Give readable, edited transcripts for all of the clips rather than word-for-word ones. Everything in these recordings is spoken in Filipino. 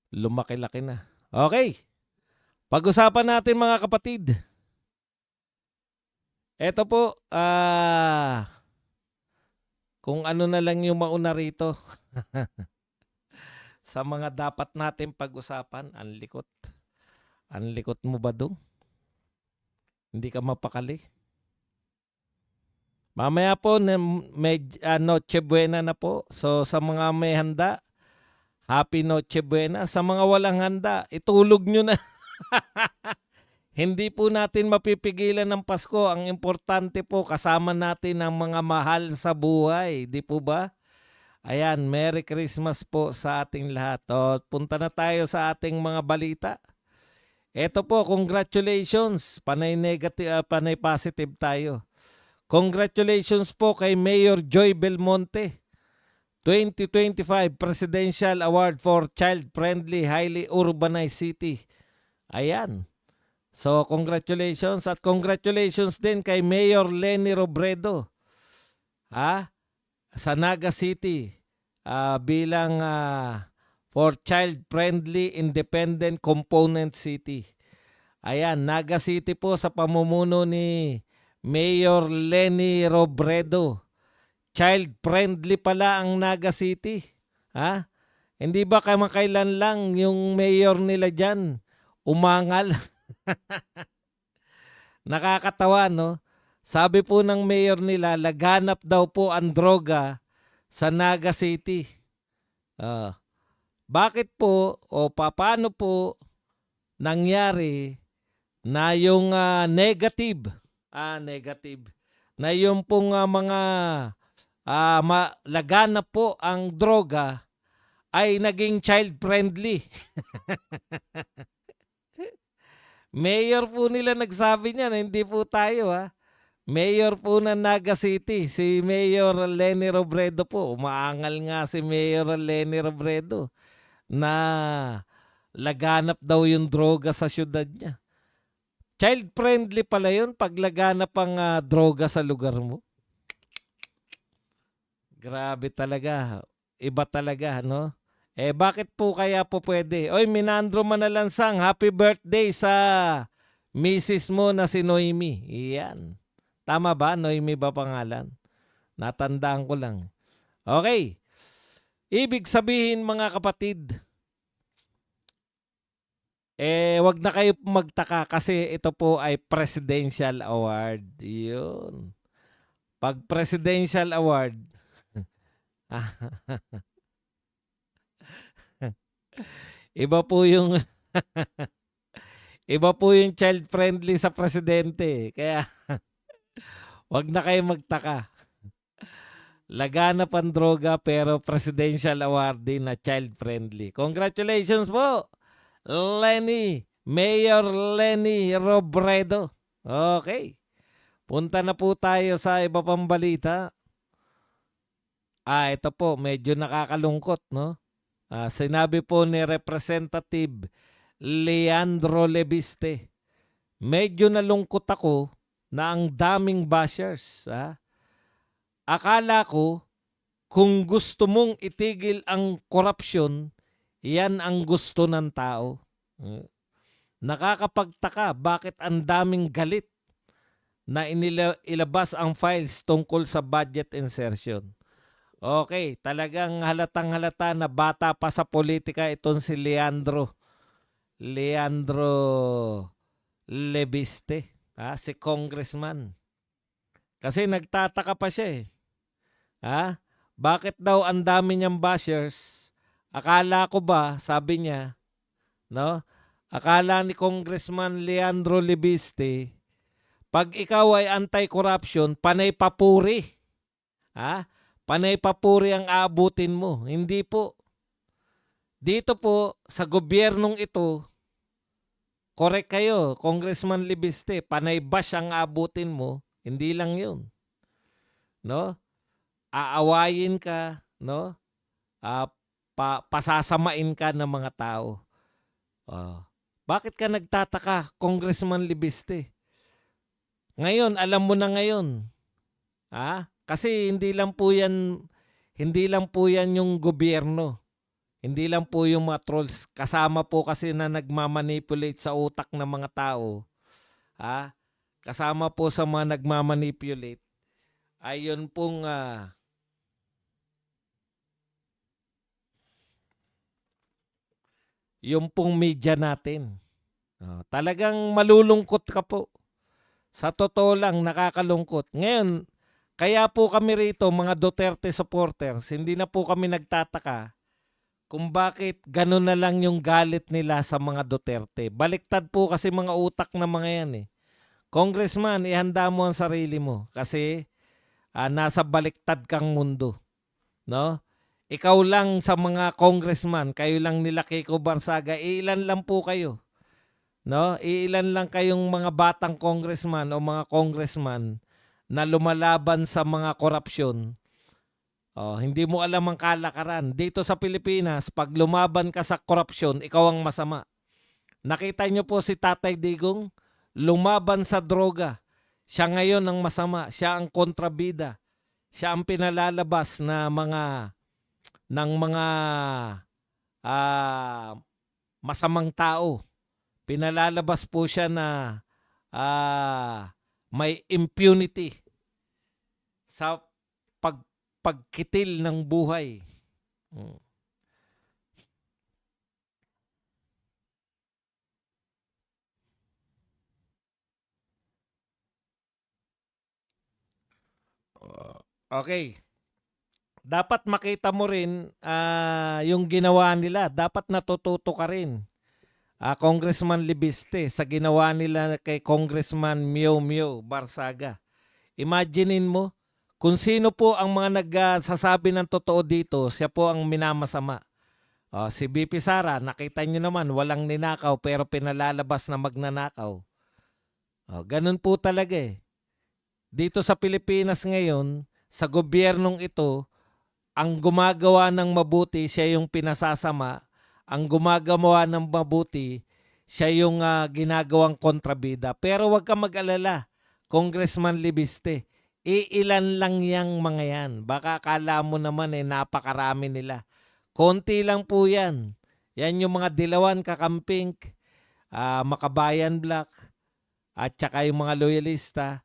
Lumaki-laki na. Okay. Pag-usapan natin mga kapatid. Eto po, kung ano na lang yung mauna rito sa mga dapat natin pag-usapan. Ang likot. Ang likot mo ba dong? Hindi ka mapakali. Mamaya po, may Noche Buena na po. So sa mga may handa, Happy Noche Buena. Sa mga walang handa, itulog nyo na. Hindi po natin mapipigilan ng Pasko. Ang importante po, kasama natin ang mga mahal sa buhay. Di po ba? Ayan, Merry Christmas po sa ating lahat. O, punta na tayo sa ating mga balita. Eto po, congratulations. Panay negative, panay positive tayo. Congratulations po kay Mayor Joy Belmonte. 2025 Presidential Award for Child-Friendly Highly Urbanized City. Ayan. So, congratulations at congratulations din kay Mayor Leni Robredo sa Naga City bilang for child-friendly independent component city. Ayan, Naga City po sa pamumuno ni Mayor Leni Robredo. Child-friendly pala ang Naga City. Hindi ba kamakailan lang yung mayor nila dyan umangal? Nakakatawa, no? Sabi po ng mayor nila, laganap daw po ang droga sa Naga City. Bakit po o paano po nangyari na yung negative, na yung pong mga laganap po ang droga ay naging child-friendly? Mayor po nila nagsabi niyan, hindi po tayo Mayor po ng Naga City, si Mayor Leni Robredo po. Umaangal nga si Mayor Leni Robredo na laganap daw yung droga sa syudad niya. Child-friendly pala yun pag laganap ang droga sa lugar mo. Grabe talaga. Iba talaga, no? Bakit po kaya po pwede? Oy, Minandro Manalansang, happy birthday sa misis mo na si Noemi. Iyan. Tama ba? Noemi ba pangalan? Natandaan ko lang. Okay. Ibig sabihin mga kapatid, wag na kayo magtaka kasi ito po ay Presidential Award. Yun. Pag Presidential Award, iba po yung iba po yung child-friendly sa presidente. Kaya wag na kayo magtaka. Laganap ang droga pero Presidential Award din na child-friendly. Congratulations po, Leni, Mayor Leni Robredo. Okay. Punta na po tayo sa iba pang balita. Ito po, medyo nakakalungkot, no? Sinabi po ni Representative Leandro Lebiste, medyo nalungkot ako na ang daming bashers. Akala ko kung gusto mong itigil ang korupsyon, yan ang gusto ng tao. Nakakapagtaka bakit ang daming galit na ilabas ang files tungkol sa budget insertion. Okay, talagang halatang-halata na bata pa sa politika itong si Leandro Lebiste, si congressman. Kasi nagtataka pa siya Bakit daw ang dami niyang bashers? Akala ko ba, sabi niya, no? Akala ni Congressman Leandro Lebiste, pag ikaw ay anti-corruption, panay papuri. Panay papuri ang aabutin mo. Hindi po. Dito po, sa gobyernong ito, correct kayo, Congressman Lebiste, panay bash ang aabutin mo. Hindi lang yun. No? Aawayin ka, no? Pasasamain ka ng mga tao. Bakit ka nagtataka, Congressman Lebiste? Ngayon, alam mo na ngayon. Kasi hindi lang po yan yung gobyerno. Hindi lang po yung mga trolls, kasama po kasi na nagmamanipulate sa utak ng mga tao. Ah, kasama po sa mga nagmamanipulate ay yun pong yung pong media natin. Talagang malulungkot ka po. Sa totoo lang, nakakalungkot. Ngayon, kaya po kami rito, mga Duterte supporters, hindi na po kami nagtataka kung bakit gano'n na lang yung galit nila sa mga Duterte. Baliktad po kasi mga utak na mga yan eh. Congressman, ihanda mo ang sarili mo kasi nasa baliktad kang mundo. No? Ikaw lang sa mga congressman, kayo lang nila Kiko Barsaga, ilan lang po kayo. No? Ilan lang kayong mga batang congressman o mga congressman na lumalaban sa mga korupsyon. Hindi mo alam ang kalakaran. Dito sa Pilipinas, pag lumaban ka sa korupsyon, ikaw ang masama. Nakita niyo po si Tatay Digong, lumaban sa droga. Siya ngayon ang masama, siya ang kontrabida. Siya ang pinalalabas na ng mga masamang tao. Pinalalabas po siya na may impunity sa pagkitil ng buhay. Okay. Dapat makita mo rin yung ginawa nila. Dapat natututo ka rin. Congressman Libiste sa ginawa nila kay Congressman Mio Mio Barsaga. Imaginein mo kung sino po ang mga nagsasabi ng totoo dito, siya po ang minamasama. Si BP Sara, nakita nyo naman, walang ninakaw pero pinalalabas na magnanakaw. Ganun po talaga eh. Dito sa Pilipinas ngayon, sa gobyernong ito, ang gumagawa ng mabuti, siya yung pinasasama. Ang gumagawa ng mabuti, siya yung ginagawang kontrabida. Pero wag ka mag-alala, Congressman Libiste. Iilan lang yang mga yan. Baka akala mo naman napakarami nila. Konti lang po yan. Yan yung mga Dilawan Kakamping, Makabayan Black, at saka yung mga loyalista.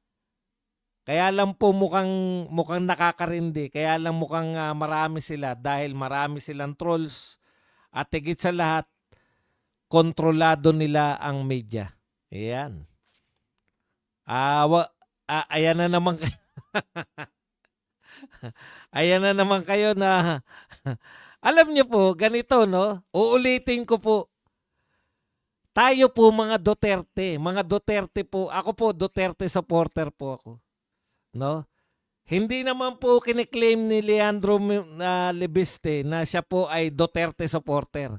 Kaya lang po mukhang nakakarindi. Kaya lang mukhang marami sila dahil marami silang trolls. At higit sa lahat, kontrolado nila ang media. Ayan. Ayan na naman kayo. Ayan na naman kayo na alam niyo po, ganito no, uulitin ko po. Tayo po mga Duterte po, ako po Duterte supporter po ako. No? Hindi naman po kiniklaim ni Leandro Libiste na siya po ay Duterte supporter.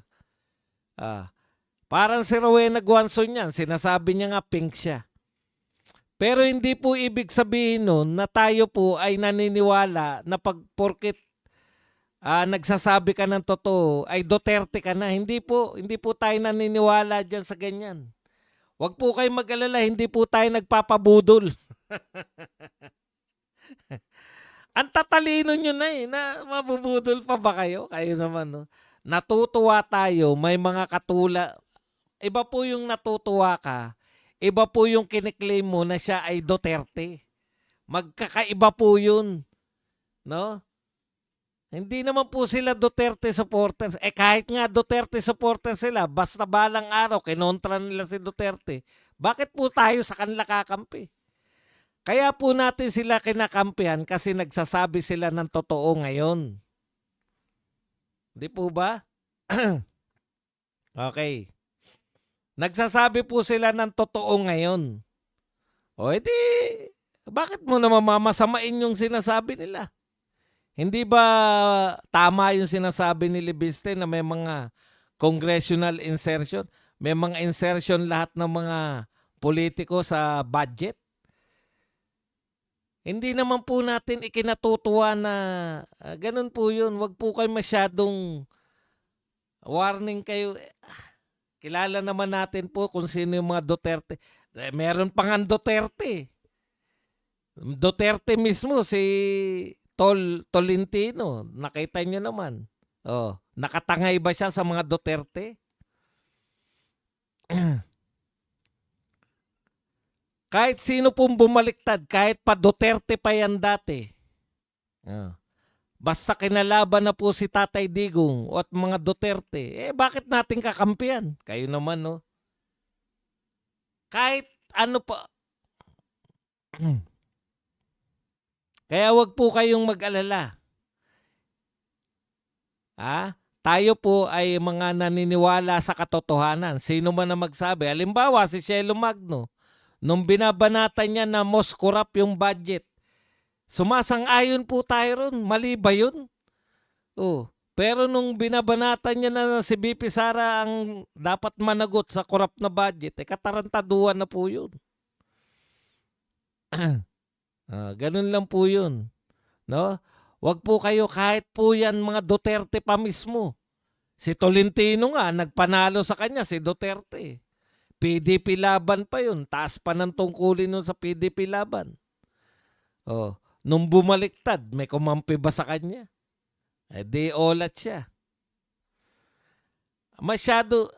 Parang si Rowena Guanzon yan, sinasabi niya nga pink siya. Pero hindi po ibig sabihin nun na tayo po ay naniniwala na porket nagsasabi ka ng totoo ay Duterte ka na. Hindi po tayo naniniwala dyan sa ganyan. Huwag po kayo mag-alala, hindi po tayo nagpapabudol. Ang tatalino nyo na na mabubudol pa ba kayo? Kayo naman, no? Natutuwa tayo, may mga katula. Iba po yung natutuwa ka, iba po yung kiniklaim mo na siya ay Duterte. Magkakaiba po yun. No? Hindi naman po sila Duterte supporters. Kahit nga Duterte supporters sila, basta balang araw, kinontra nila si Duterte. Bakit po tayo sa kanila kakampi? Kaya po natin sila kinakampihan kasi nagsasabi sila ng totoo ngayon. Di po ba? Okay. Nagsasabi po sila ng totoo ngayon. O edi, bakit mo naman mamasamain yung sinasabi nila? Hindi ba tama yung sinasabi ni Libiste na may mga congressional insertion? May mga insertion lahat ng mga politiko sa budget? Hindi naman po natin ikinatutuwa na ganun po yun. Huwag po kayo masyadong warning kayo. Kilala naman natin po kung sino yung mga Duterte. Meron pa nga Duterte. Duterte mismo, si Tolentino. Nakita nyo naman. Oh, nakatangay ba siya sa mga Duterte? Kahit sino pong bumaliktad, kahit pa Duterte pa yan dati. Oh. Basta kinalaban na po si Tatay Digong at mga Duterte, bakit natin kakampiyan? Kayo naman, no? Kahit ano pa. Kaya wag po kayong mag-alala. Tayo po ay mga naniniwala sa katotohanan. Sino man na magsabi. Halimbawa, si Shelo Magno, nung binabanatan niya na most corrupt yung budget, sumasang-ayon po tayo ron. Mali ba yun? Oh. Pero nung binabanatan niya na si BP Sara ang dapat managot sa corrupt na budget, katarantaduhan na po yun. Ganun lang po yun. No? Wag po kayo kahit po yan mga Duterte pa mismo. Si Tolentino nga, nagpanalo sa kanya si Duterte. PDP laban pa yun. Taas pa ng tungkulin nun sa PDP laban. Oh, nung bumaliktad, may kumampi ba sa kanya? Di olat siya. Masyado,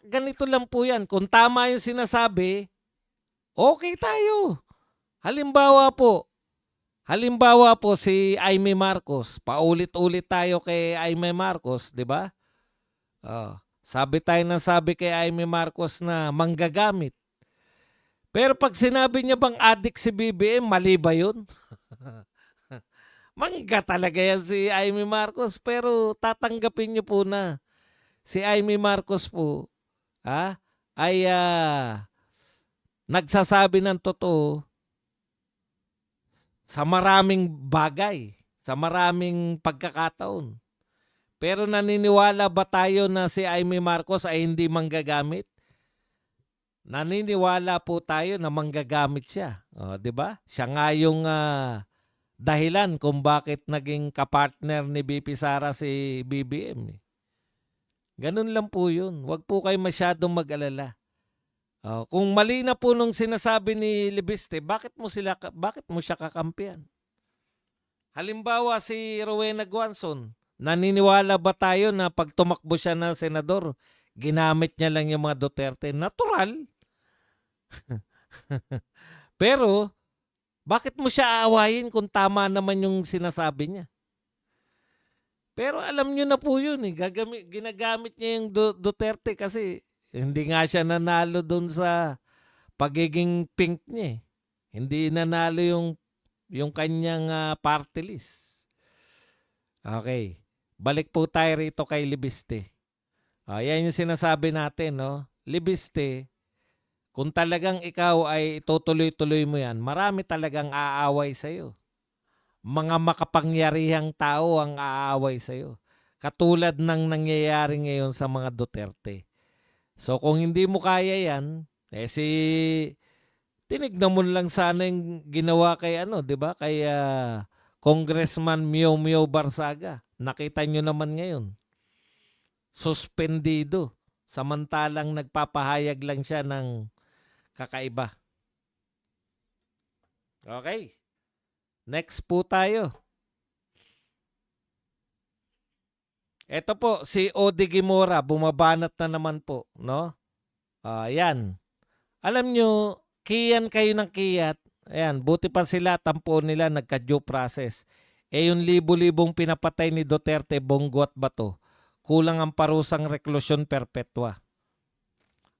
ganito lang po yan. Kung tama yung sinasabi, okay tayo. Halimbawa po si Aimee Marcos. Paulit-ulit tayo kay Aimee Marcos, di ba? Sabi tayo ng sabi kay Aimee Marcos na manggagamit. Pero pag sinabi niya bang adik si BBM, mali ba yun? Mangga talaga yan si Aimee Marcos, pero tatanggapin niyo po na si Aimee Marcos po ay nagsasabi ng totoo sa maraming bagay, sa maraming pagkakataon. Pero naniniwala ba tayo na si Aimee Marcos ay hindi manggagamit? Naniniwala po tayo na manggagamit siya. 'Di ba? Siya nga yung dahilan kung bakit naging kapartner ni BP Sara si BBM. Ganun lang po yun. Huwag po kayo masyadong mag-alala. Kung mali na po nung sinasabi ni Libiste, bakit mo siya kakampiyan? Halimbawa si Rowena Guanzon, naniniwala ba tayo na pag tumakbo siya ng senador, ginamit niya lang yung mga Duterte? Natural. Pero, bakit mo siya aawayin kung tama naman yung sinasabi niya? Pero alam niyo na po yun. Ginagamit niya yung Duterte kasi hindi nga siya nanalo doon sa pagiging pink niya. Hindi nanalo yung kanyang party list. Okay. Balik po tayo rito kay Libiste. Yan yung sinasabi natin, no? Libiste, kung talagang ikaw ay itutuloy-tuloy mo yan, marami talagang aaway sa'yo. Mga makapangyarihang tao ang aaway sa'yo. Katulad ng nangyayari ngayon sa mga Duterte. So kung hindi mo kaya yan, tinignan mo lang sana yung ginawa kay 'di ba? Kay Congressman Mio Mio Barsaga. Nakita nyo naman ngayon. Suspendido. Samantalang nagpapahayag lang siya ng kakaiba. Okay. Next po tayo. Ito po, si Odi Guimora, bumabanat na naman po, no? Yan. Alam nyo, kiyan kayo ng kiyat. Ayan, buti pa sila, tampo nila, nagka-due process. Yung libo-libong pinapatay ni Duterte, Bongo at Bato, kulang ang parusang reklusyon perpetua.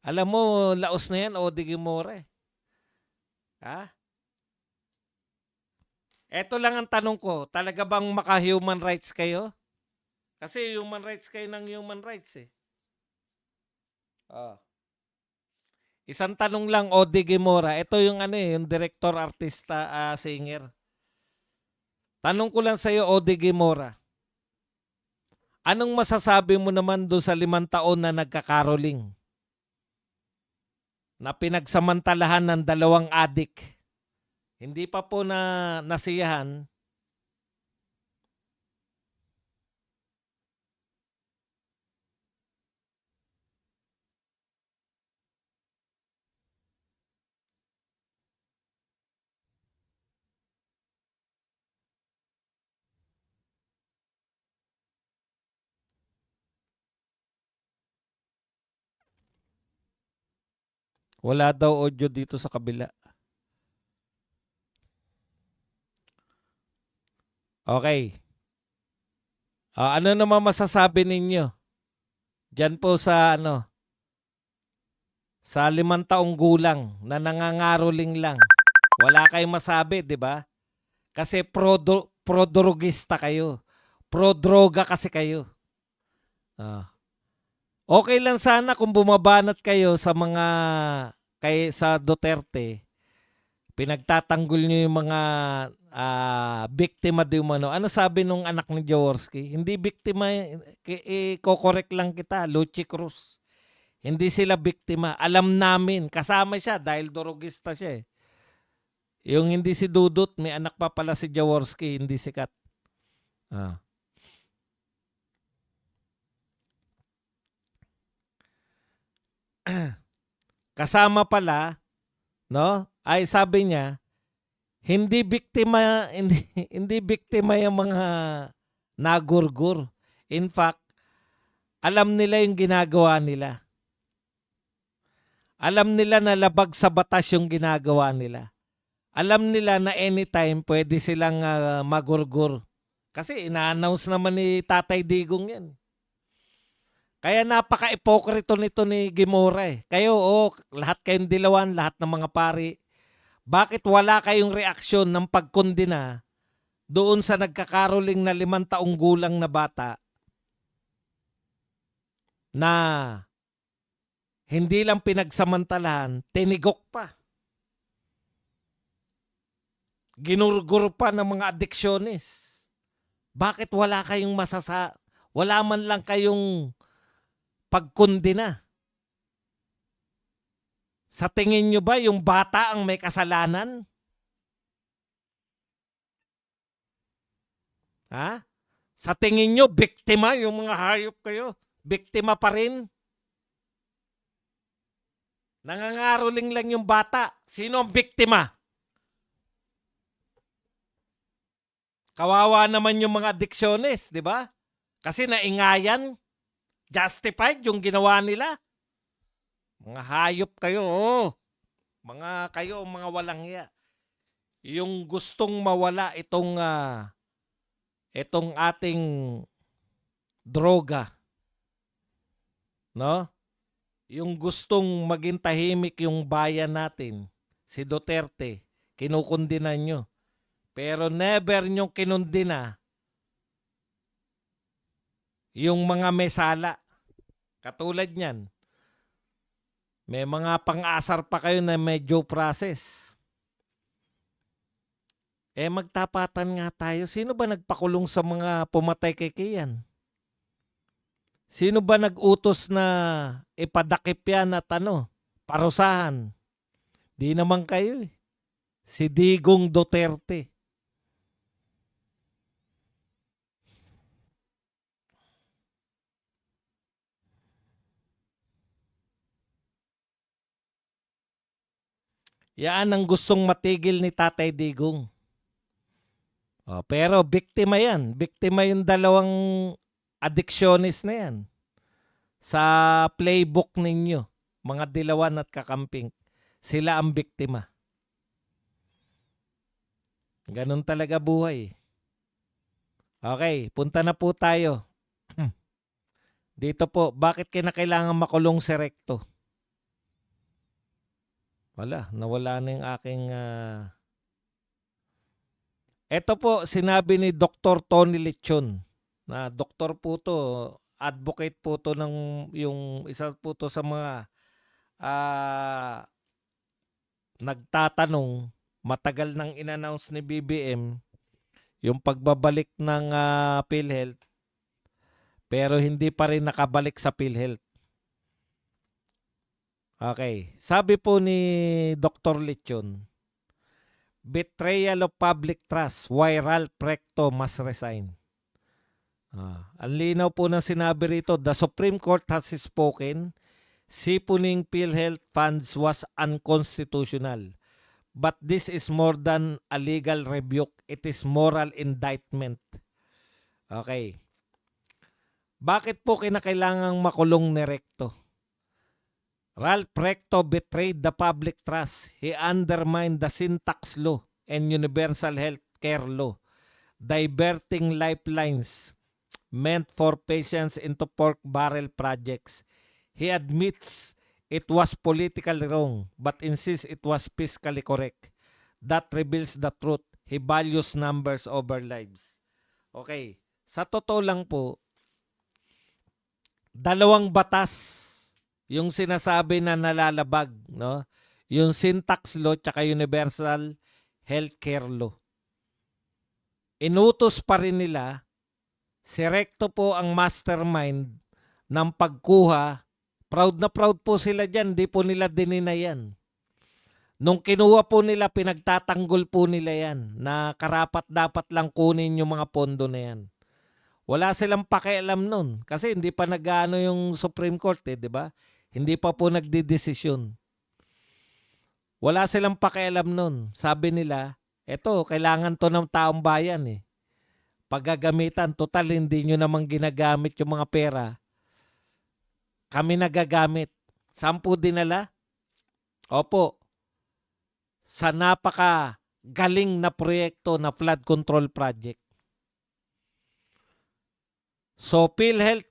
Alam mo, laos na yan, Odi Guimora. Ito lang ang tanong ko, talaga bang maka-human rights kayo? Kasi human rights kayo ng human rights eh. Isang tanong lang, Odi Guimora. Ito yung yung director, artista, singer. Tanong ko lang sa'yo, Odi Guimora. Anong masasabi mo naman doon sa 5 taon na nagkakaroling? Na pinagsamantalahan ng 2 adik. Hindi pa po na nasiyahan. Wala daw audio dito sa kabila. Okay. Ano naman masasabi ninyo? Diyan po sa sa 5 taong gulang na nangangaroling lang. Wala kayong masabi, di ba? Kasi pro-drogista kayo. Pro-droga kasi kayo. Ah. Okay lang sana kung bumabanat kayo sa sa Duterte. Pinagtatanggol niyo yung mga biktima di umano. Ano sabi nung anak ni Jaworski? Hindi biktima, i-correct lang kita, Luchi Cruz. Hindi sila biktima. Alam namin, kasama siya dahil dorogista siya eh. Yung hindi si Dudut, may anak pa pala si Jaworski, hindi sikat. Kasama pala, no? Ay sabi niya, hindi biktima, hindi biktima yung mga nagurgur. In fact, alam nila yung ginagawa nila. Alam nila na labag sa batas yung ginagawa nila. Alam nila na anytime pwede silang magurgur. Kasi ina-announce naman ni Tatay Digong yan. Kaya napaka-ipokrito nito ni Gimora eh. Kayo, lahat kayong dilawan, lahat ng mga pari, bakit wala kayong reaksyon ng pagkondena doon sa nagkakaroling na 5 taong gulang na bata na hindi lang pinagsamantalahan, tinigok pa. Ginurgur pa ng mga adiksyonist. Bakit wala kayong wala man lang kayong pagkondena? Sa tingin nyo ba yung bata ang may kasalanan? Ha? Sa tingin nyo, biktima yung mga hayop kayo? Biktima pa rin? Nangangaroling lang yung bata. Sino ang biktima? Kawawa naman yung mga adiksyonist, di ba? Kasi naingayan, justified yung ginawa nila. Mga hayop kayo, Mga kayo, mga walang iya. Yung gustong mawala itong ating droga. No? Yung gustong maging tahimik yung bayan natin, si Duterte, kinukundinan nyo. Pero never nyo kinundina yung mga mesala. Katulad niyan. May mga pang-asar pa kayo na medyo process. Magtapatan nga tayo. Sino ba nagpakulong sa mga pumatay kay Kian? Sino ba nag-utos na ipadakip yan at parusahan? Di naman kayo eh. Si Digong Duterte. Yan ang gustong matigil ni Tatay Digong. Pero biktima yan. Biktima yung 2 addictionist na yan. Sa playbook ninyo, mga dilawan at kakamping, sila ang biktima. Ganun talaga buhay. Okay, punta na po tayo. Dito po, bakit kinakailangan makulong si Recto? Nawala na yung aking... Ito po, sinabi ni Dr. Tony Lechon, na doktor po to, advocate po to ng yung isa po to sa mga nagtatanong, matagal nang in-announce ni BBM yung pagbabalik ng PhilHealth, pero hindi pa rin nakabalik sa PhilHealth. Okay. Sabi po ni Dr. Lechon, betrayal of public trust, why Ralph Recto must resign. Ang linaw po ng sinabi rito, the Supreme Court has spoken, sipuning PhilHealth funds was unconstitutional. But this is more than a legal rebuke. It is moral indictment. Okay. Bakit po kinakailangang makulong ni Recto? Ralph Recto betrayed the public trust. He undermined the sin tax law and universal health care law, diverting lifelines meant for patients into pork barrel projects. He admits it was politically wrong but insists it was fiscally correct. That reveals the truth. He values numbers over lives. Okay. Sa totoo lang po, dalawang batas yung sinasabi na nalalabag, no? Yung sin tax law tsaka universal healthcare law. Inutos pa rin nila, si Recto po ang mastermind ng pagkuha. Proud na proud po sila dyan, di po nila dininayan. Nung kinuha po nila, pinagtatanggol po nila yan na karapat dapat lang kunin yung mga pondo na yan. Wala silang pakialam nun kasi hindi pa nag-ano yung Supreme Court, di ba? Hindi pa po nagdidesisyon. Wala silang pakialam nun. Sabi nila, eto, kailangan to ng taong bayan eh. Paggagamitan, total hindi nyo namang ginagamit yung mga pera. Kami nagagamit. 10 dinala? Opo. Sa napaka galing na proyekto na flood control project. So PhilHealth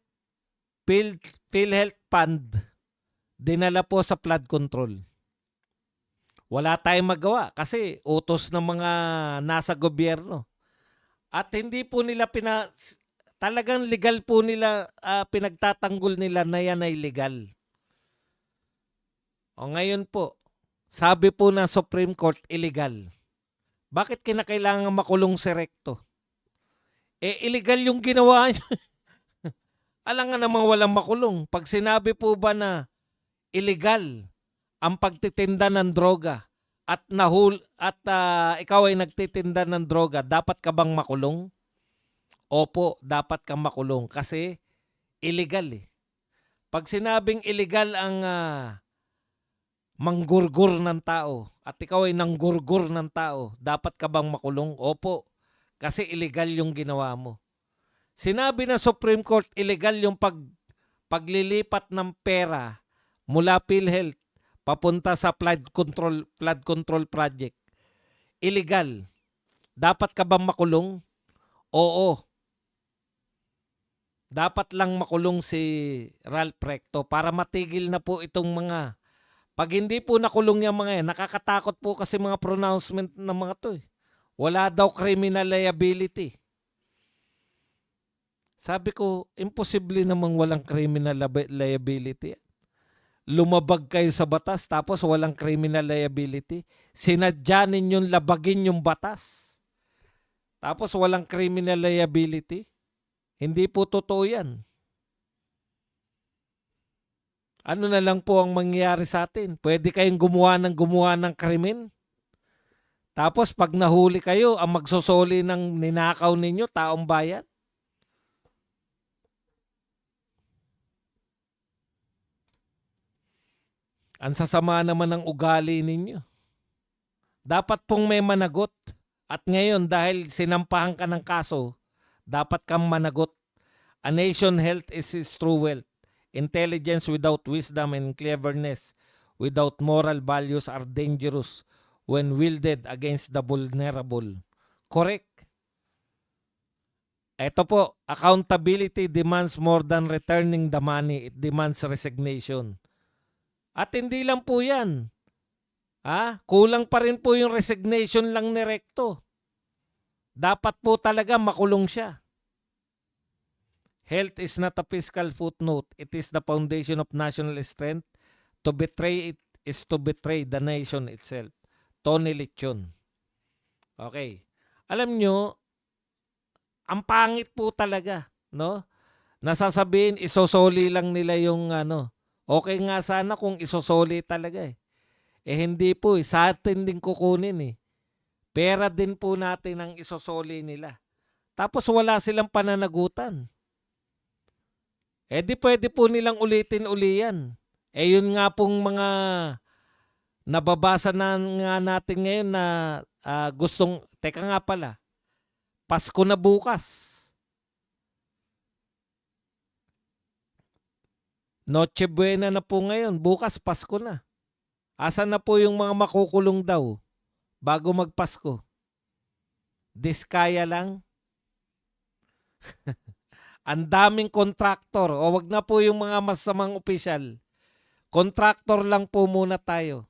Fund dinala po sa flood control. Wala tayong magawa kasi utos ng mga nasa gobyerno. At hindi po nila talagang legal po nila pinagtatanggol nila na yan ay legal. O ngayon po, sabi po ng Supreme Court, illegal. Bakit kinakailangan makulong si Recto? Illegal yung ginawa niya. Alam nga namang walang makulong. Pag sinabi po ba na illegal ang pagtitinda ng droga at ikaw ay nagtitinda ng droga, dapat ka bang makulong? Opo, dapat kang makulong kasi illegal eh. Pag sinabing illegal ang manggurgur ng tao at ikaw ay nanggurgur ng tao, dapat ka bang makulong? Opo, kasi illegal yung ginawa mo. Sinabi ng Supreme Court, illegal yung paglilipat ng pera mula PhilHealth papunta sa flood control project. Illegal. Dapat ka bang makulong? Oo. Dapat lang makulong si Ralph Recto para matigil na po itong mga. Pag hindi po nakulong yung mga yan, nakakatakot po kasi mga pronouncement ng mga to eh. Wala daw criminal liability. Sabi ko, imposible namang walang criminal liability. Lumabag kayo sa batas tapos walang criminal liability. Sinadya ninyong labagin yung batas. Tapos walang criminal liability. Hindi po totoo yan. Ano na lang po ang mangyayari sa atin? Pwede kayong gumawa ng krimen. Tapos pag nahuli kayo, ang magsusoli ng ninakaw ninyo, taong bayan. Ang sasama naman ng ugali ninyo. Dapat pong may managot. At ngayon, dahil sinampahan ka ng kaso, dapat kang managot. A nation health is its true wealth. Intelligence without wisdom and cleverness, without moral values are dangerous when wielded against the vulnerable. Correct. Ito po, accountability demands more than returning the money. It demands resignation. At hindi lang po yan. Kulang pa rin po yung resignation lang ni Recto. Dapat po talaga makulong siya. Health is not a fiscal footnote. It is the foundation of national strength. To betray it is to betray the nation itself. Tony Lechon. Okay. Alam nyo, ang pangit po talaga, no? Nasasabihin, isosoli lang nila yung Okay nga sana kung isosoli talaga eh. Hindi po eh. Sa atin din kukunin eh. Pera din po natin ang isosoli nila. Tapos wala silang pananagutan. Di pwede po nilang ulitin uli yan. Yun nga pong mga nababasa na nga natin ngayon na teka nga pala, Pasko na bukas. Noche Buena na po ngayon. Bukas Pasko na. Asan na po yung mga makukulong daw bago magpasko? Diskaya lang. Ang daming kontraktor. O wag na po yung mga masamang opisyal. Kontraktor lang po muna tayo.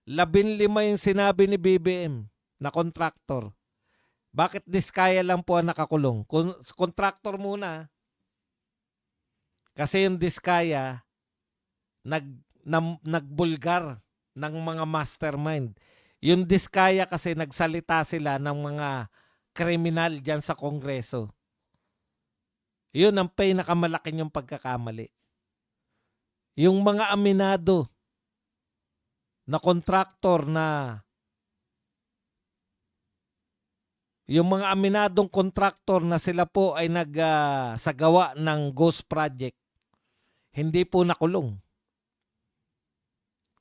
15 yung sinabi ni BBM na kontraktor. Bakit Diskaya lang po ang nakakulong? Kontraktor muna. Kasi yung Diskaya nagbulgar ng mga mastermind. Yung Diskaya kasi nagsalita sila ng mga kriminal dyan sa Kongreso. Yun ang pinakamalaki yung pagkakamali. Yung mga aminado na kontraktor yung mga aminadong kontraktor na sila po ay nagsagawa ng ghost project, hindi po nakulong.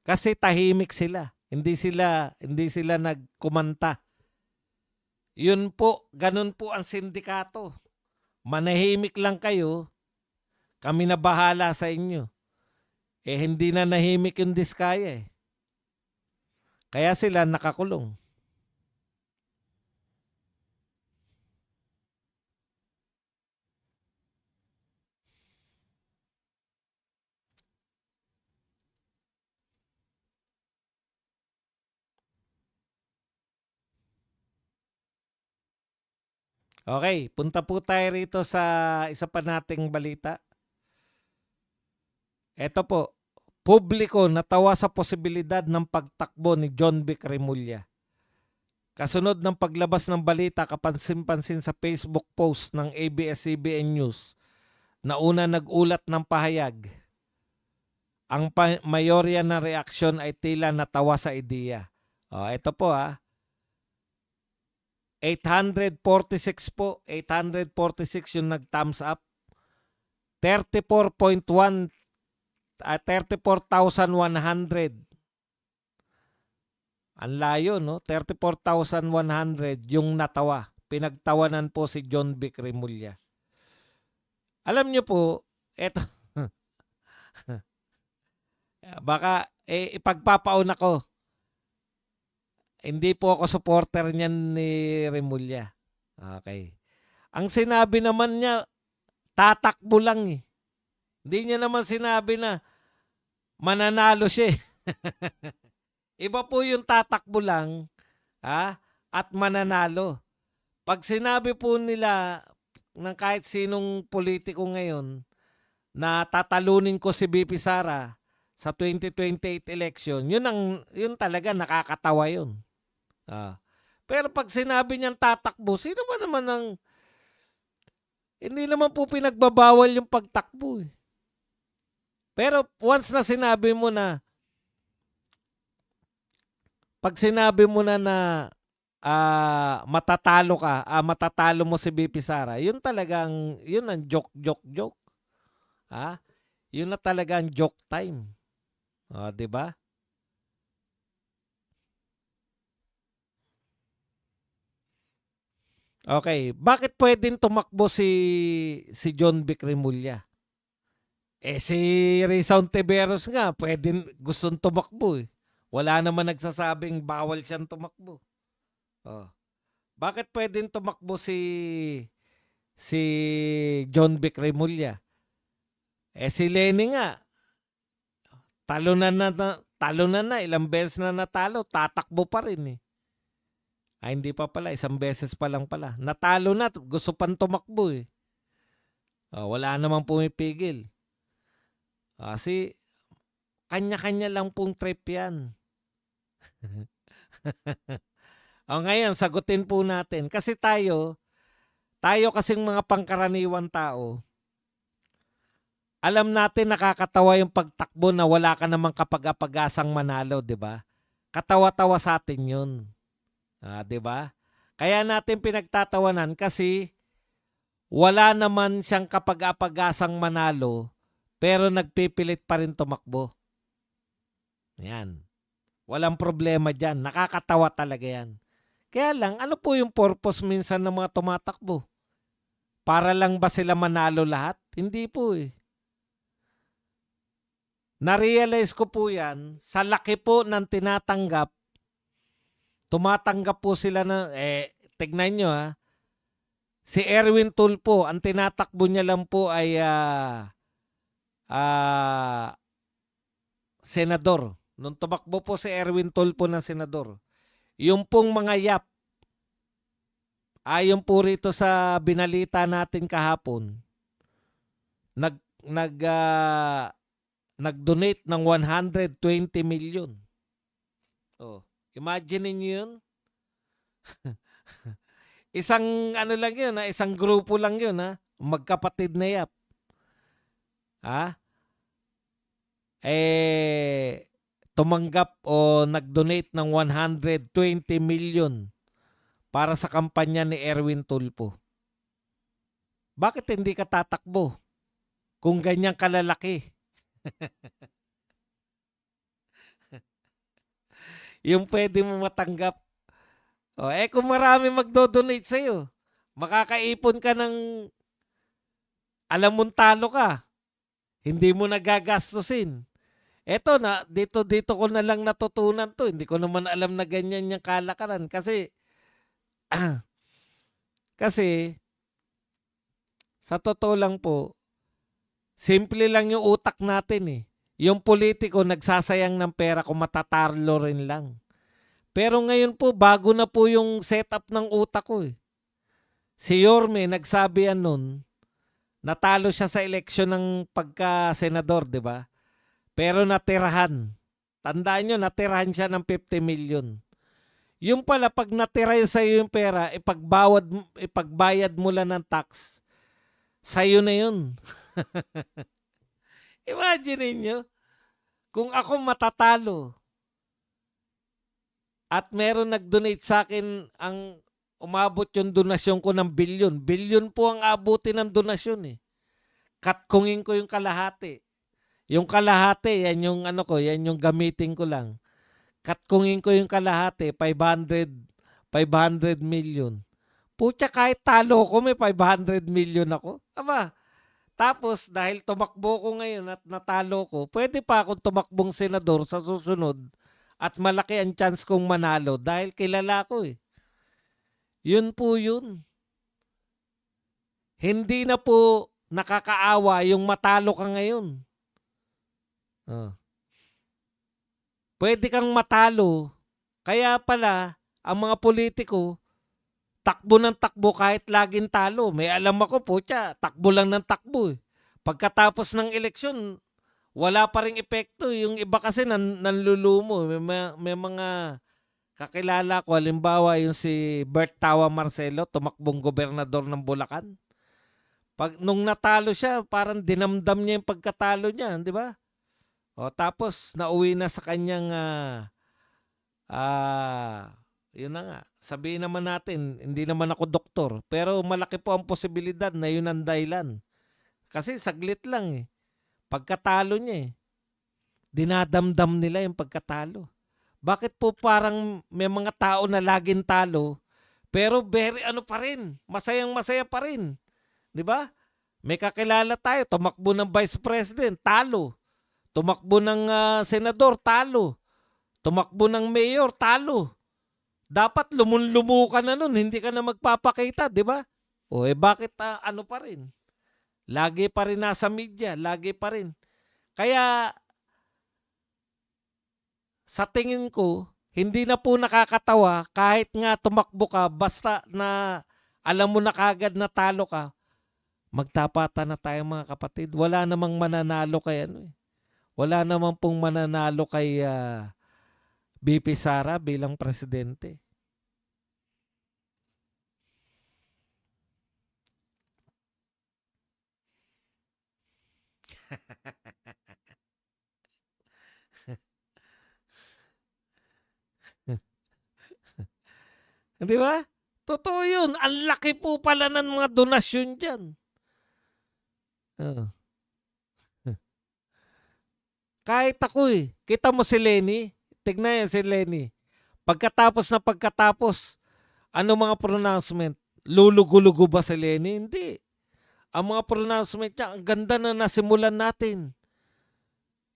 Kasi tahimik sila. Hindi sila nagkumanta. Yun po, ganun po ang sindikato. Manahimik lang kayo, kami na bahala sa inyo. Hindi na nahimik yung Diskaya eh. Kaya sila nakakulong. Okay, punta po tayo rito sa isa pa nating balita. Ito po, publiko natawa sa posibilidad ng pagtakbo ni John Vic Remulla. Kasunod ng paglabas ng balita, kapansin-pansin sa Facebook post ng ABS-CBN News na una nag-ulat ng pahayag. Ang mayorya na reaksyon ay tila natawa sa ideya. Ito po 846 po. 846 yung nag-thumbs up. 34.1 34,100. Ang layo, no? 34,100 yung natawa. Pinagtawanan po si John Vic Remulla. Alam nyo po, eto, baka ipagpapauna ko. Hindi po ako supporter niyan ni Remulla. Okay. Ang sinabi naman niya, tatakbo lang eh. Hindi niya naman sinabi na mananalo siya. Iba po yung tatakbo lang at mananalo. Pag sinabi po nila ng kahit sinong politiko ngayon na tatalunin ko si BP Sara sa 2028 election, yun talaga nakakatawa yun. Pero pag sinabi niyang tatakbo, sino ba naman hindi naman po pinagbabawal yung pagtakbo eh. Pero once na sinabi mo na, pag sinabi mo na matatalo ka, matatalo mo si BP Sara, yun ang joke. Yun na talagang joke time. 'Di ba? Okay, bakit pwedeng tumakbo si John Vic Remulla? Si Rizal Tiberos nga, gustong tumakbo eh. Wala naman nagsasabing bawal siyang tumakbo. Bakit pwedeng tumakbo si John Vic Remulla? Si Lenny nga, talo na, ilang beses na natalo, tatakbo pa rin eh. Hindi pa pala, isang beses pa lang pala. Natalo na, gusto pang tumakbo eh. Wala namang pumipigil. Kasi kanya-kanya lang pong trip yan. Ngayon, sagutin po natin. Kasi tayo kasing mga pangkaraniwan tao, alam natin nakakatawa yung pagtakbo na wala ka namang kapag-apagasang manalo, di ba? Katawa-tawa sa atin yun. 'Di ba? Kaya natin pinagtatawanan kasi wala naman siyang kapag-apagasang manalo pero nagpipilit pa rin tumakbo. Yan. Walang problema diyan. Nakakatawa talaga yan. Kaya lang, ano po yung purpose minsan ng mga tumatakbo? Para lang ba sila manalo lahat? Hindi po eh. Na-realize ko po yan, sa laki po ng tinatanggap, tumatanggap po sila ng, tignan nyo si Erwin Tulfo, ang tinatakbo niya lang po ay senador. Nung tumakbo po si Erwin Tulfo ng senador, yung pong mga yap, ayon po rito sa binalita natin kahapon, nag-donate ng 120 million. Oh, imagine niyo yun. Isang ano lang yun, isang grupo lang yun, magkapatid na yap. Tumanggap o nag-donate ng 120 million para sa kampanya ni Erwin Tulfo. Bakit hindi ka tatakbo kung ganyang kalalaki? Yung pwede mo matanggap. Kung marami magdo-donate sa'yo, makakaipon ka ng alam mong talo ka. Hindi mo nagagastusin. Eto na, dito ko na lang natutunan to. Hindi ko naman alam na ganyan yung kalakaran. Kasi sa totoo lang po, simple lang yung utak natin . Yung politiko nagsasayang ng pera kung matatarlo rin lang. Pero ngayon po, bago na po yung setup ng utak ko . Si Yorme, nagsabi yan nun, natalo siya sa eleksyon ng pagka-senador, di ba? Pero natirahan. Tandaan nyo, natirahan siya ng 50 million. Yung pala, pag natira yun sa'yo yung pera, ipagbayad mo lang ng tax, sa'yo na yun. Imagine niyo, kung ako matatalo at meron nag-donate sa akin, ang umabot yung donasyon ko ng bilyon. Bilyon po ang abutin ng donasyon . Katkungin ko yung kalahati. Yung kalahati, yan yung yan yung gamitin ko lang. Katkungin ko yung kalahati, 500 million. Putya, kahit talo ko, may 500 million ako. Aba, tapos dahil tumakbo ko ngayon at natalo ko, pwede pa akong tumakbong senador sa susunod at malaki ang chance kong manalo dahil kilala ko . Yun po yun. Hindi na po nakakaawa yung matalo ka ngayon. Pwede kang matalo. Kaya pala, ang mga politiko, takbo ng takbo kahit laging talo. May alam ako po, takbo lang ng takbo . Pagkatapos ng eleksyon, wala pa ring epekto. Yung iba kasi nanlulumo. May mga kakilala ko, halimbawa yung si Bert Tawa Marcelo, tumakbong gobernador ng Bulacan. Nung natalo siya, parang dinamdam niya yung pagkatalo niya, di ba? Tapos nauwi na sa kanyang yun na nga. Sabihin naman natin, hindi naman ako doktor, pero malaki po ang posibilidad na yun ang dahilan. Kasi saglit lang . Pagkatalo niya dinadamdam nila yung pagkatalo. Bakit po parang may mga tao na laging talo, pero very pa rin, masayang-masaya pa rin. Di ba? May kakilala tayo, tumakbo ng vice president, talo. Tumakbo ng senador, talo. Tumakbo ng mayor, talo. Dapat lumun-lumu ka na nun, hindi ka na magpapakita, di ba? Bakit pa rin? Lagi pa rin nasa media, lagi pa rin. Kaya sa tingin ko, hindi na po nakakatawa kahit nga tumakbo ka, basta na alam mo na kagad na talo ka, magtapatan na tayo mga kapatid. Wala namang mananalo kay Wala namang pong mananalo kay BP Sara bilang presidente. Di ba? Totoo yun. Ang laki po pala ng mga donasyon dyan. Kahit ako Kita mo si Lenny? Tignan yan si Lenny. Pagkatapos, ano mga pronouncement? Lulugo-lugo ba si Lenny? Hindi. Ang mga pronouncement niya, ang ganda na nasimulan natin.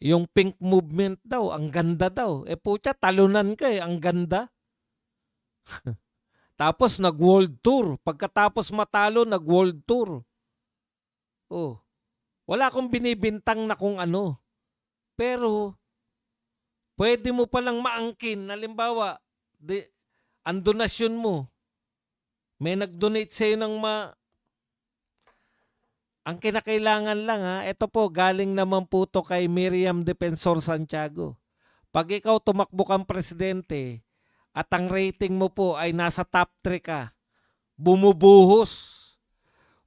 Yung pink movement daw, ang ganda daw. Putya, talunan ka ang ganda. Tapos nag-world tour. Pagkatapos matalo, nag-world tour. Oh, wala akong binibintang na kung ano. Pero, pwede mo palang maangkin. Halimbawa, ang donasyon mo, may nag-donate sa'yo ng ang kinakailangan lang ito po, galing naman po to kay Miriam Defensor Santiago. Pag ikaw tumakbo kang presidente at ang rating mo po ay nasa top 3 ka, bumubuhos.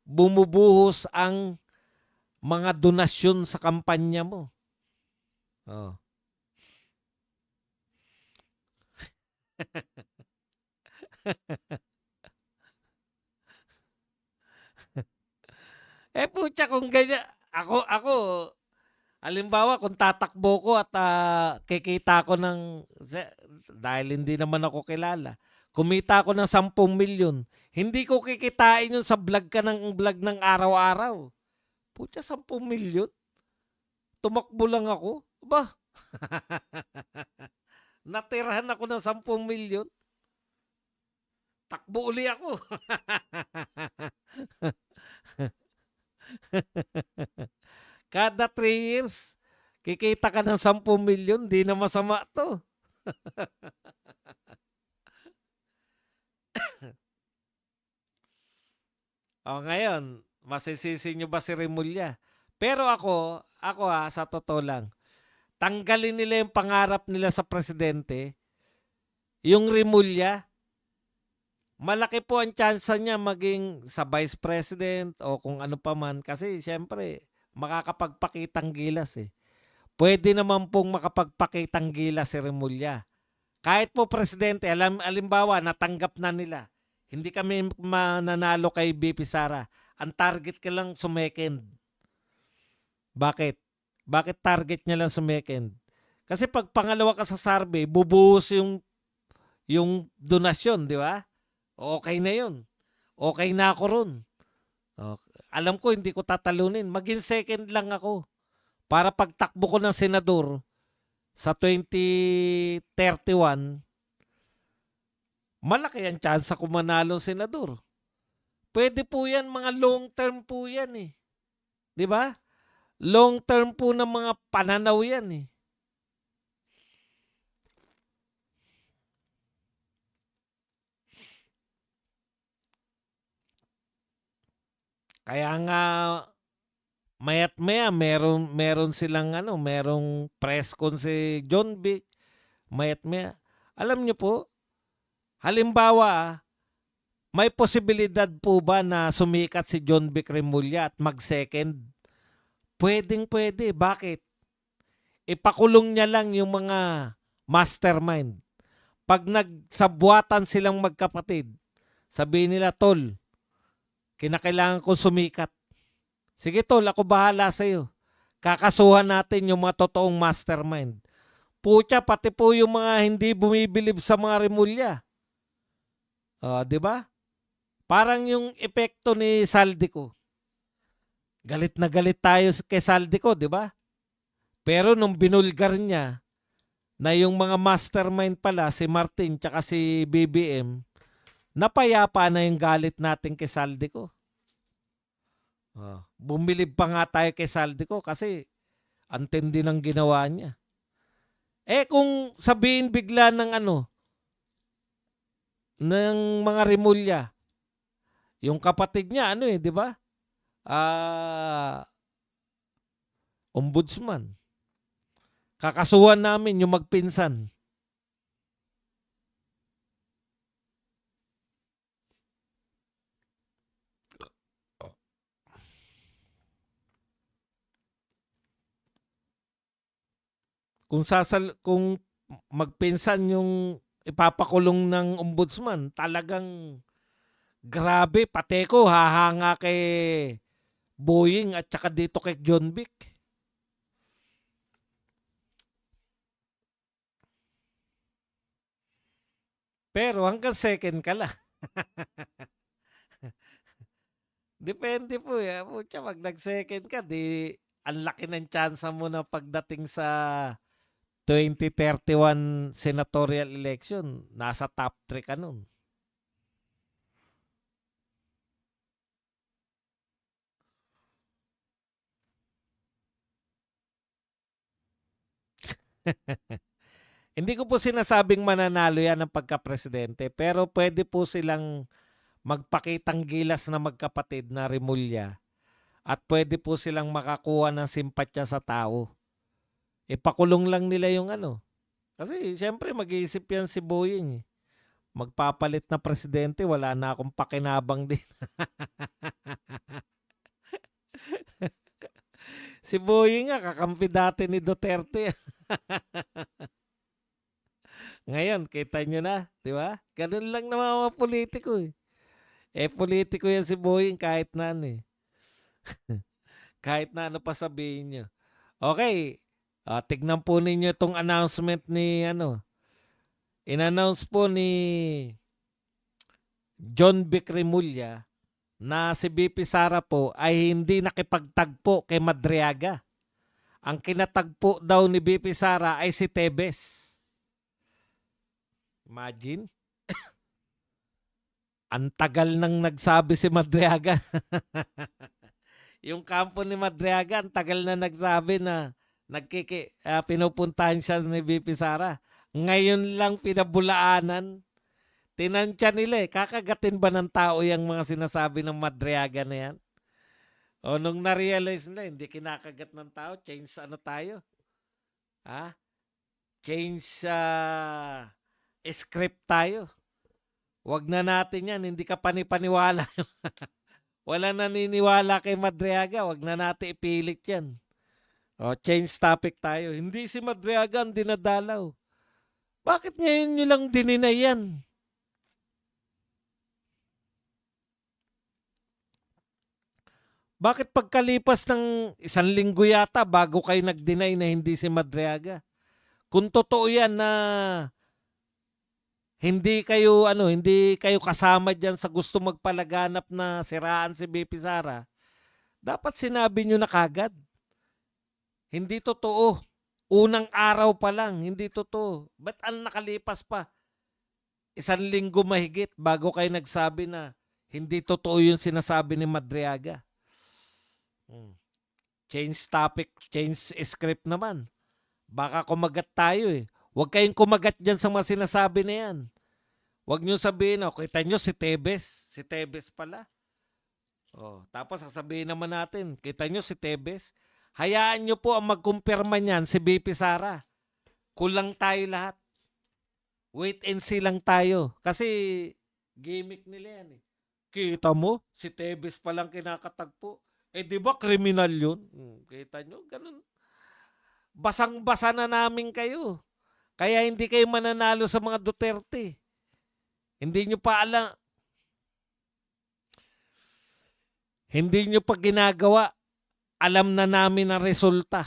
Bumubuhos ang mga donasyon sa kampanya mo. Oh. Putya kung ganyan, ako, halimbawa kung tatakbo ko at kikita ko dahil hindi naman ako kilala, kumita ko ng 10 milyon, hindi ko kikitain yun sa vlog ng araw-araw. Putya, 10 milyon? Tumakbo lang ako? Ba? Natirahan ako ng 10 milyon? Takbo uli ako. Kada 3 years, kikita ka ng 10 milyon, di na masama to. Ngayon, masisisi nyo ba si Remulla? Pero ako sa totoo lang, tanggalin nila yung pangarap nila sa presidente, yung Remulla, malaki po ang tsansa niya maging sa vice president o kung ano pa man. Kasi syempre, makakapagpakitang gilas Pwede naman pong makapagpakitang gilas si Remulla. Kahit po presidente, alimbawa, natanggap na nila. Hindi kami mananalo kay BP Sara. Ang target ka lang sumekend. Bakit? Bakit target niya lang sumekend? Kasi pag pangalawa ka sa survey, bubuhos yung donasyon, di ba? Okay na yun. Okay na ako ron. Alam ko hindi ko tatalunin. Maging second lang ako. Para pagtakbo ko ng senador sa 2031, malaki ang chance ko manalo senador. Pwede po yan, mga long term po yan Di ba? Long term po ng mga pananaw yan Kaya nga mayat maya meron silang merong press con si John Vic. Mayat maya. Alam niyo po, halimbawa, may posibilidad po ba na sumikat si John Vic Remulla at mag-second? Pwedeng-pwede. Bakit? Ipakulong niya lang yung mga mastermind. Pag nagsabwatan silang magkapatid, sabihin nila, Tol, kinakailangan kong sumikat. Sige Tol, ako bahala sa'yo. Kakasuhan natin yung mga totoong mastermind. Putya, pati po yung mga hindi bumibilib sa mga Remulla. Di ba? Parang yung epekto ni Saldico. Galit na galit tayo kay Saldico, di ba? Pero nung binulgar niya na yung mga mastermind pala, si Martin tsaka si BBM, napayapa na yung galit natin kay Saldico. Bumilib pa nga tayo kay Saldico kasi antindi ng ginawa niya. Kung sabihin bigla ng ng mga Remulla, yung kapatid niya di ba? Ombudsman. Kakasuhan namin yung magpinsan. Kung magpinsan yung ipapakulong ng ombudsman, talagang grabe, pateko, hahanga kay Boying at saka dito kay John Vic. Pero hanggang second ka lang. Depende po Putya, pag nag-second ka, di ang laki ng tsansa mo na pagdating sa 2031 senatorial election, nasa top 3 ka nun. Hindi ko po sinasabing mananalo yan ng pagka-presidente, pero pwede po silang magpakitang gilas na magkapatid na Rimulya at pwede po silang makakuha ng simpatya sa tao. Ipakulong lang nila yung ano. Kasi siyempre mag-iisip yan si Boying. Magpapalit na presidente, wala na akong pakinabang din. Si Boying nga, kakampi dati ni Duterte. Ngayon, kita nyo na, di ba? Ganun lang naman mga politiko eh. Politiko yan si Boying kahit na ano eh. Kahit na ano pa sabihin nyo. Okay, tignan po ninyo itong announcement ni ano. In-announce po ni John Vic Rimulya na si BP Sara po ay hindi nakipagtagpo kay Madriaga. Ang kinatagpo daw ni BP Sara ay si Tebes. Imagine. Ang tagal nang nagsabi si Madriaga. Yung kampo ni Madriaga, ang tagal na nagsabi na pinupuntahan siya ni BP Sara. Ngayon lang pinabulaanan. Tinansya nila eh. Kakagatin ba ng tao yung mga sinasabi ng Madriaga na yan? O nung na-realize nila, hindi kinakagat ng tao, change ano tayo? Ha? Change script tayo. Wag na natin yan, hindi ka panipaniwala. Wala naniniwala kay Madriaga, wag na natin ipilit yan. O, change topic tayo. Hindi si Madriaga ang dinadalaw. Bakit ngayon nyo lang dininay yan? Bakit pagkalipas ng 1 linggo yata bago kayo nag-deny na hindi si Madriaga? Kung totoo yan na hindi kayo kasama diyan sa gusto magpalaganap na siraan si BP Sara, dapat sinabi nyo na kagad. Hindi totoo. Unang araw pa lang, hindi totoo. Ba't ang nakalipas pa? 1 linggo mahigit bago kayo nagsabi na hindi totoo yung sinasabi ni Madriaga. Change topic, change script naman. Baka kumagat tayo eh. Huwag kayong kumagat dyan sa mga sinasabi na yan. Huwag nyo sabihin, kita nyo si Tebes. Si Tebes pala. Tapos sasabihin naman natin, kita nyo si Tebes. Hayaan nyo po ang magkumpirma niyan si BP Sara. Kulang tayo lahat. Wait and see lang tayo. Kasi gimmick nila yan eh. Kita mo, si Tebes palang kinakatagpo. Di ba kriminal yun? Kita nyo, ganun. Basang-basa na namin kayo. Kaya hindi kayo mananalo sa mga Duterte. Hindi nyo pa alam. Hindi nyo pa ginagawa. Alam na namin ang resulta.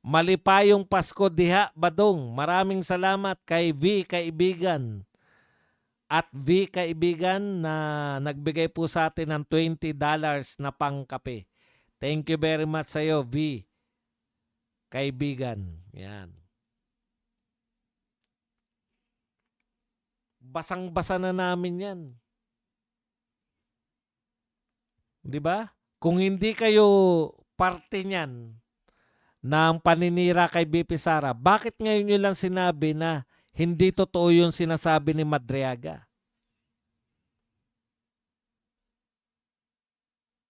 Malipayong Pasko diha, Badong. Maraming salamat kay V Kaibigan. At V Kaibigan na nagbigay po sa atin ng $20 na pangkape. Thank you very much sa iyo, V Kaibigan. Yan. Basang-basa na namin yan. Di ba? Kung hindi kayo parte niyan ng paninira kay BP Sara, bakit ngayon nyo lang sinabi na hindi totoo yung sinasabi ni Madriaga?